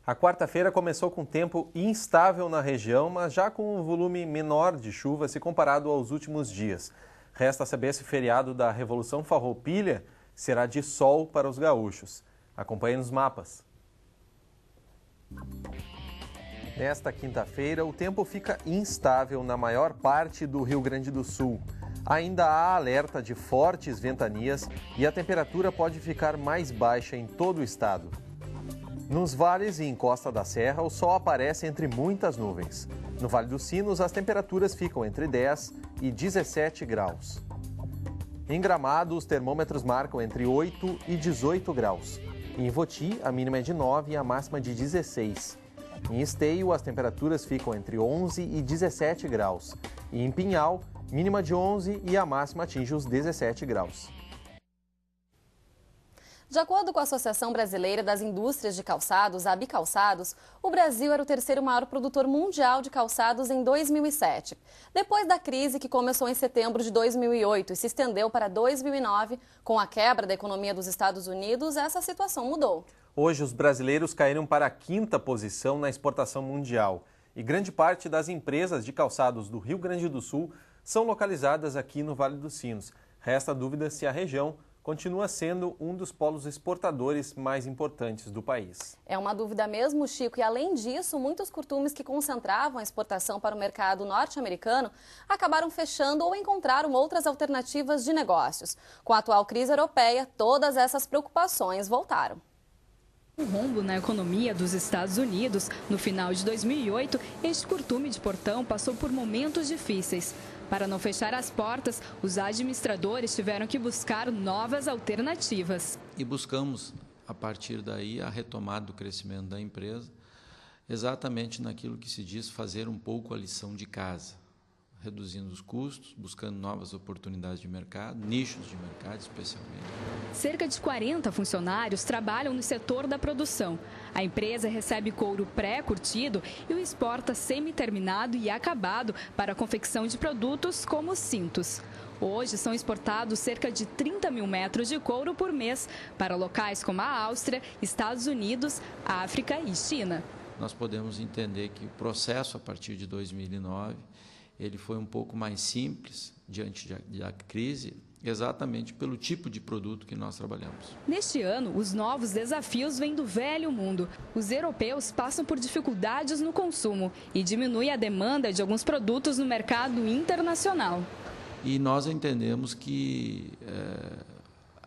A quarta-feira começou com tempo instável na região, mas já com um volume menor de chuva se comparado aos últimos dias. Resta saber se o feriado da Revolução Farroupilha será de sol para os gaúchos. Acompanhe nos mapas. Nesta quinta-feira, o tempo fica instável na maior parte do Rio Grande do Sul. Ainda há alerta de fortes ventanias e a temperatura pode ficar mais baixa em todo o estado. Nos vales e em Costa da Serra, o sol aparece entre muitas nuvens. No Vale dos Sinos, as temperaturas ficam entre 10 e 17 graus. Em Gramado, os termômetros marcam entre 8 e 18 graus. Em Voti, a mínima é de 9 e a máxima de 16. Em Esteio, as temperaturas ficam entre 11 e 17 graus. E em Pinhal, mínima de 11 e a máxima atinge os 17 graus. De acordo com a Associação Brasileira das Indústrias de Calçados, a Bicalçados, o Brasil era o terceiro maior produtor mundial de calçados em 2007. Depois da crise que começou em setembro de 2008 e se estendeu para 2009, com a quebra da economia dos Estados Unidos, essa situação mudou. Hoje, os brasileiros caíram para a quinta posição na exportação mundial. E grande parte das empresas de calçados do Rio Grande do Sul são localizadas aqui no Vale dos Sinos. Resta a dúvida se a região continua sendo um dos polos exportadores mais importantes do país. É uma dúvida mesmo, Chico, e além disso, muitos curtumes que concentravam a exportação para o mercado norte-americano acabaram fechando ou encontraram outras alternativas de negócios. Com a atual crise europeia, todas essas preocupações voltaram. Um rombo na economia dos Estados Unidos, no final de 2008, este curtume de portão passou por momentos difíceis. Para não fechar as portas, os administradores tiveram que buscar novas alternativas. E buscamos, a partir daí, a retomada do crescimento da empresa, exatamente naquilo que se diz fazer um pouco a lição de casa, reduzindo os custos, buscando novas oportunidades de mercado, nichos de mercado especialmente. Cerca de 40 funcionários trabalham no setor da produção. A empresa recebe couro pré-curtido e o exporta semi-terminado e acabado para a confecção de produtos como cintos. Hoje são exportados cerca de 30 mil metros de couro por mês para locais como a Áustria, Estados Unidos, África e China. Nós podemos entender que o processo, a partir de 2009, ele foi um pouco mais simples diante da crise, exatamente pelo tipo de produto que nós trabalhamos. Neste ano, os novos desafios vêm do velho mundo. Os europeus passam por dificuldades no consumo e diminui a demanda de alguns produtos no mercado internacional. E nós entendemos que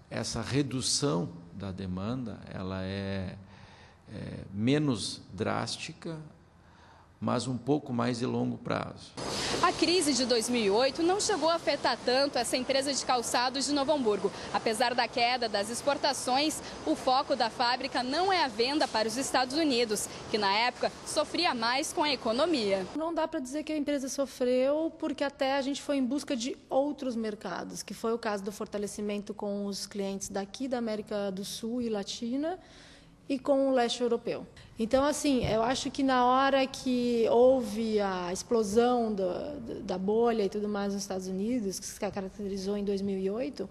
essa redução da demanda ela é menos drástica, mas um pouco mais de longo prazo. A crise de 2008 não chegou a afetar tanto essa empresa de calçados de Novo Hamburgo. Apesar da queda das exportações, o foco da fábrica não é a venda para os Estados Unidos, que na época sofria mais com a economia. Não dá para dizer que a empresa sofreu, porque até a gente foi em busca de outros mercados, que foi o caso do fortalecimento com os clientes daqui da América do Sul e Latina, e com o leste europeu. Então, assim, eu acho que na hora que houve a explosão da bolha e tudo mais nos Estados Unidos, que se caracterizou em 2008,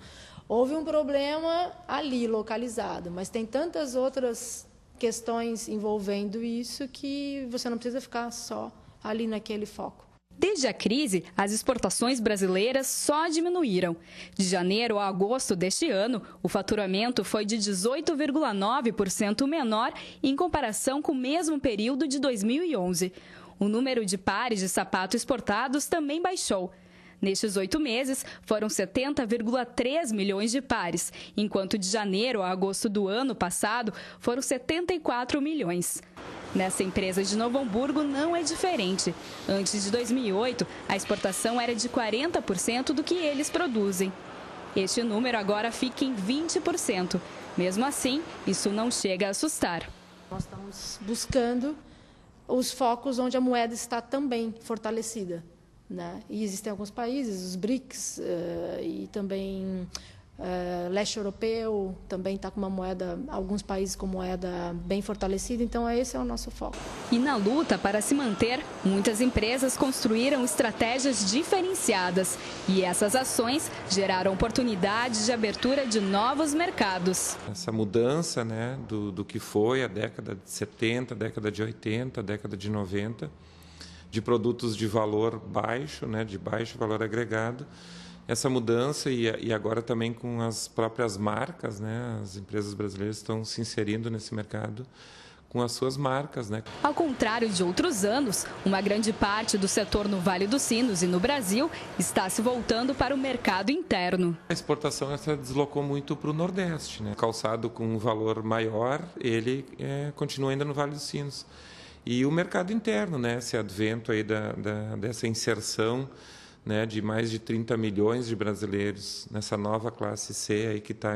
houve um problema ali, localizado. Mas tem tantas outras questões envolvendo isso que você não precisa ficar só ali naquele foco. Desde a crise, as exportações brasileiras só diminuíram. De janeiro a agosto deste ano, o faturamento foi de 18,9% menor em comparação com o mesmo período de 2011. O número de pares de sapato exportados também baixou. Nestes 8 meses, foram 70,3 milhões de pares, enquanto de janeiro a agosto do ano passado foram 74 milhões. Nessa empresa de Novo Hamburgo não é diferente. Antes de 2008, a exportação era de 40% do que eles produzem. Este número agora fica em 20%. Mesmo assim, isso não chega a assustar. Nós estamos buscando os focos onde a moeda está também fortalecida, né? E existem alguns países, os BRICS e também leste europeu também está com uma moeda, alguns países com moeda bem fortalecida, então esse é o nosso foco. E na luta para se manter, muitas empresas construíram estratégias diferenciadas e essas ações geraram oportunidades de abertura de novos mercados. Essa mudança, né, do que foi a década de 70, a década de 80, a década de 90, de produtos de valor baixo, né, de baixo valor agregado, essa mudança e agora também com as próprias marcas, né, as empresas brasileiras estão se inserindo nesse mercado com as suas marcas, né? Ao contrário de outros anos, uma grande parte do setor no Vale dos Sinos e no Brasil está se voltando para o mercado interno. A exportação essa deslocou muito para o Nordeste, né? Calçado com um valor maior, ele continua ainda no Vale dos Sinos. E o mercado interno, né? Esse advento aí dessa inserção, né, de mais de 30 milhões de brasileiros nessa nova classe C aí que está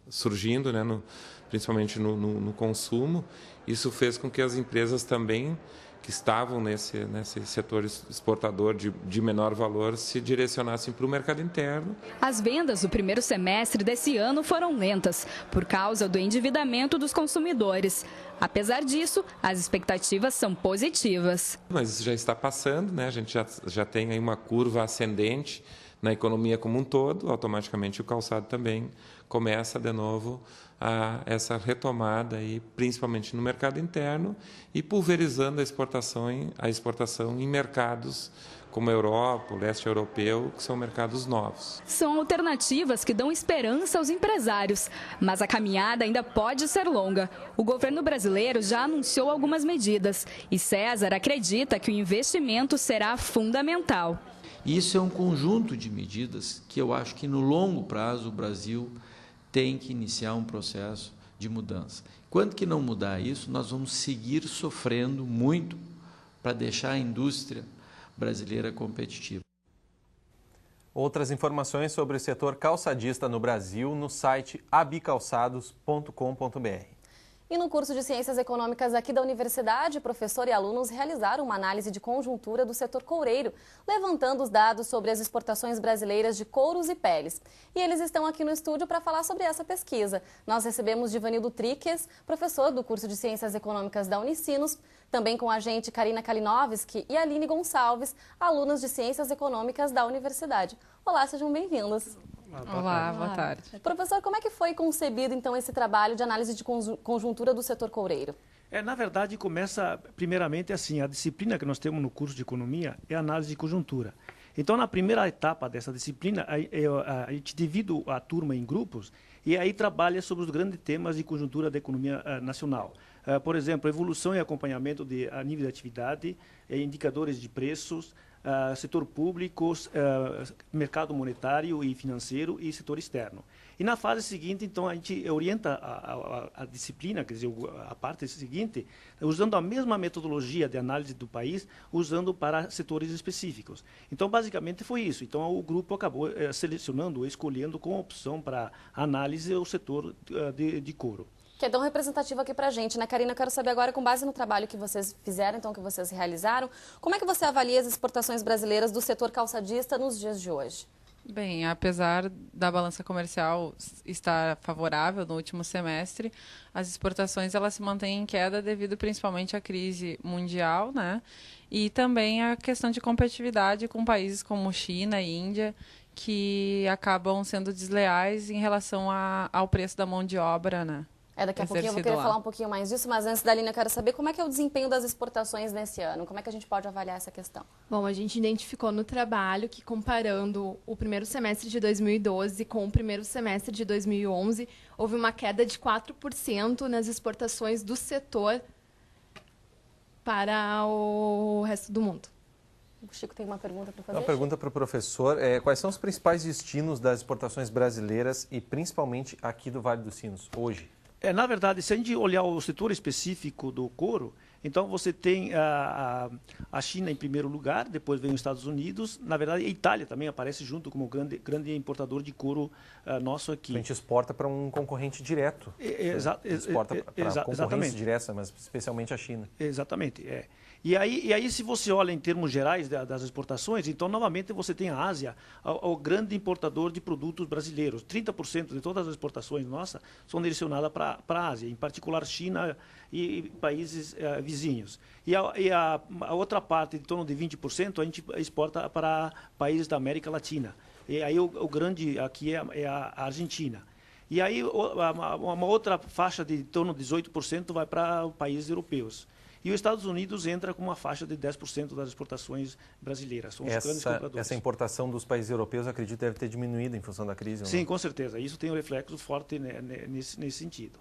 surgindo, né, principalmente no consumo. Isso fez com que as empresas também que estavam nesse setor exportador de menor valor se direcionassem para o mercado interno. As vendas do primeiro semestre desse ano foram lentas por causa do endividamento dos consumidores. Apesar disso, as expectativas são positivas. Mas isso já está passando, né? A gente já tem aí uma curva ascendente na economia como um todo, automaticamente o calçado também começa de novo essa retomada, aí, principalmente no mercado interno, e pulverizando a exportação em mercados como a Europa, o leste europeu, que são mercados novos. São alternativas que dão esperança aos empresários, mas a caminhada ainda pode ser longa. O governo brasileiro já anunciou algumas medidas e César acredita que o investimento será fundamental. Isso é um conjunto de medidas que eu acho que no longo prazo o Brasil tem que iniciar um processo de mudança. Quando que não mudar isso, nós vamos seguir sofrendo muito para deixar a indústria brasileira competitiva. Outras informações sobre o setor calçadista no Brasil no site abicalçados.com.br. E no curso de Ciências Econômicas aqui da Universidade, professor e alunos realizaram uma análise de conjuntura do setor coureiro, levantando os dados sobre as exportações brasileiras de couros e peles. E eles estão aqui no estúdio para falar sobre essa pesquisa. Nós recebemos Divanildo Triques, professor do curso de Ciências Econômicas da Unicinos, também com a gente Karina Kalinowski e Aline Gonçalves, alunas de Ciências Econômicas da Universidade. Olá, sejam bem-vindos. Olá, boa tarde. Professor, como é que foi concebido, então, esse trabalho de análise de conjuntura do setor coureiro? Na verdade, começa, primeiramente, assim, a disciplina que nós temos no curso de Economia é a análise de conjuntura. Então, na primeira etapa dessa disciplina, a gente divide a turma em grupos e aí trabalha sobre os grandes temas de conjuntura da economia nacional. Por exemplo, evolução e acompanhamento a nível de atividade, indicadores de preços, setor público, mercado monetário e financeiro e setor externo. E na fase seguinte, então, a gente orienta a disciplina, quer dizer, a parte seguinte, usando a mesma metodologia de análise do país, usando para setores específicos. Então, basicamente, foi isso. Então, o grupo acabou selecionando, escolhendo como opção para análise o setor de couro. Que é tão representativo aqui pra gente, né, Karina? Eu quero saber agora, com base no trabalho que vocês fizeram, então, que vocês realizaram, como é que você avalia as exportações brasileiras do setor calçadista nos dias de hoje? Bem, apesar da balança comercial estar favorável no último semestre, as exportações elas se mantêm em queda devido principalmente à crise mundial, né? E também a questão de competitividade com países como China e Índia, que acabam sendo desleais em relação ao preço da mão de obra, né? Daqui a pouquinho eu vou querer falar um pouquinho mais disso, mas antes da Aline eu quero saber como é que é o desempenho das exportações nesse ano, como é que a gente pode avaliar essa questão? Bom, a gente identificou no trabalho que comparando o primeiro semestre de 2012 com o primeiro semestre de 2011, houve uma queda de 4% nas exportações do setor para o resto do mundo. O Chico tem uma pergunta para fazer. Uma pergunta para o professor. Quais são os principais destinos das exportações brasileiras e principalmente aqui do Vale dos Sinos, hoje? Na verdade, se a gente olhar o setor específico do couro, Então, você tem a China em primeiro lugar, depois vem os Estados Unidos. Na verdade, a Itália também aparece junto como grande importador de couro nosso aqui. A gente exporta para um concorrente direto. Exporta para concorrência direta, mas especialmente a China. Exatamente, E aí, se você olha em termos gerais das exportações, então, novamente, você tem a Ásia, o grande importador de produtos brasileiros. 30% de todas as exportações nossas são direcionadas para a Ásia, em particular China e países vizinhos. E a outra parte, em torno de 20%, a gente exporta para países da América Latina. E aí o grande aqui é a Argentina. E aí uma outra faixa de em torno de 18% vai para países europeus. E os Estados Unidos entra com uma faixa de 10% das exportações brasileiras. São os grandes compradores. Essa importação dos países europeus, acredito, deve ter diminuído em função da crise? Sim, com certeza. Isso tem um reflexo forte nesse sentido.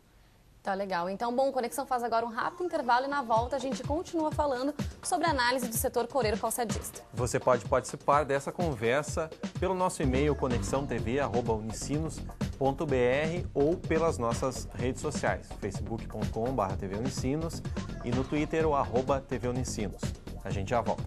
Tá legal. Então, bom, Conexão faz agora um rápido intervalo e na volta a gente continua falando sobre a análise do setor coureiro calçadista. Você pode participar dessa conversa pelo nosso e-mail conexãotv@unicinos.br ou pelas nossas redes sociais, facebook.com/tvunicinos e no Twitter o @tvunicinos. A gente já volta.